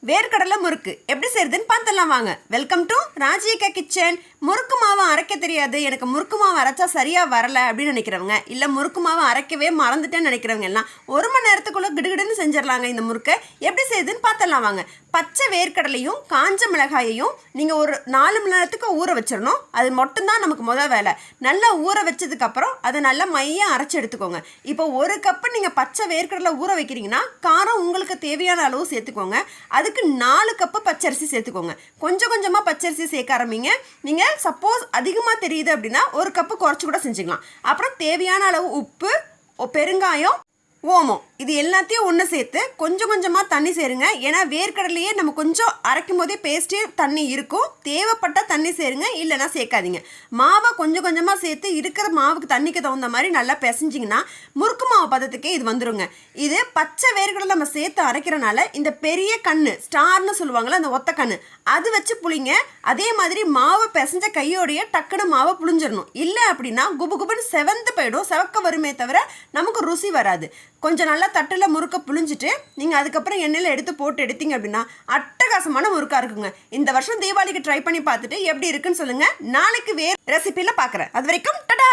வேர்க்கடலை முறுக்கு எப்படி செய்யறதுன்னு பார்த்துடலாம் வாங்க. Welcome to Rajika kitchen. முறுக்கு மாவை அரைக்க தெரியாது, எனக்கு முறுக்கு மாவு அரைச்சா சரியாக வரலை அப்படின்னு நினைக்கிறவங்க, இல்லை முறுக்கு மாவை அரைக்கவே மறந்துட்டேன்னு நினைக்கிறவங்க எல்லாம் 1 மணி நேரத்துக்குள்ளே கிடுகிடுன்னு செஞ்சிடலாங்க. இந்த முறுக்கை எப்படி செய்யுதுன்னு பார்த்துடலாம் வாங்க. பச்சை வேர்க்கடலையும் காஞ்ச மிளகாயையும் நீங்கள் ஒரு 4 மணி நேரத்துக்கு ஊற வச்சிடணும். அது மட்டும்தான் நமக்கு முதல் வேலை. நல்லா ஊற வச்சதுக்கப்புறம் அதை நல்லா மையாக அரைச்சி எடுத்துக்கோங்க. இப்போ 1 கப்பு நீங்கள் பச்சை வேர்க்கடலை ஊற வைக்கிறீங்கன்னா காரம் உங்களுக்கு தேவையான அளவு சேர்த்துக்கோங்க. அதுக்கு 4 கப்பு பச்சரிசி சேர்த்துக்கோங்க. கொஞ்சம் கொஞ்சமாக பச்சரிசி சேர்க்க ஆரம்பிங்க. நீங்கள் சப்போஸ் அதிகமாக தெரியுது அப்படின்னா 1 கப்பு குறைச்சி கூட செஞ்சுக்கலாம். அப்புறம் தேவையான அளவு உப்பு, பெருங்காயம், ஓமம், இது எல்லாத்தையும் ஒன்று சேர்த்து கொஞ்சம் கொஞ்சமாக தண்ணி சேருங்க. ஏன்னா வேர்க்கடலையே நம்ம கொஞ்சம் அரைக்கும் போதே பேஸ்ட்டே தண்ணி இருக்கும். தேவைப்பட்ட தண்ணி சேருங்க, இல்லைன்னா சேர்க்காதீங்க. மாவை கொஞ்சம் கொஞ்சமாக சேர்த்து இருக்கிற மாவுக்கு தண்ணிக்கு தகுந்த மாதிரி நல்லா பிசைஞ்சிங்கன்னா முறுக்கு மாவு பதத்துக்கே இது வந்துடுங்க. இது பச்சை வேர்க்கடலை நம்ம சேர்த்து அரைக்கிறனால இந்த பெரிய கண்ணு ஸ்டார்னு சொல்லுவாங்கள்ல, அந்த ஒத்த கண்ணு, அது வச்சு புளிங்க. அதே மாதிரி மாவை பிசைஞ்ச கையோடைய டக்குன்னு மாவை புளிஞ்சிடணும். இல்லை அப்படின்னா குபு குபுன்னு செவந்து போயிடும். செவக்க வருமே தவிர நமக்கு ருசி வராது. கொஞ்சம் நல்லா தட்டில் முறுக்க புளிஞ்சிட்டு நீங்கள் அதுக்கப்புறம் எண்ணெயில் போட்டு எடுத்தீங்க அப்படின்னா அட்டகாசமான முறுக்காக இருக்குங்க. இந்த வருஷம் தீபாவளிக்கு ட்ரை பண்ணி பார்த்துட்டு எப்படி இருக்குன்னு சொல்லுங்கள். நாளைக்கு வேறு ரெசிபியில் பார்க்குறேன். அது வரைக்கும் டடா.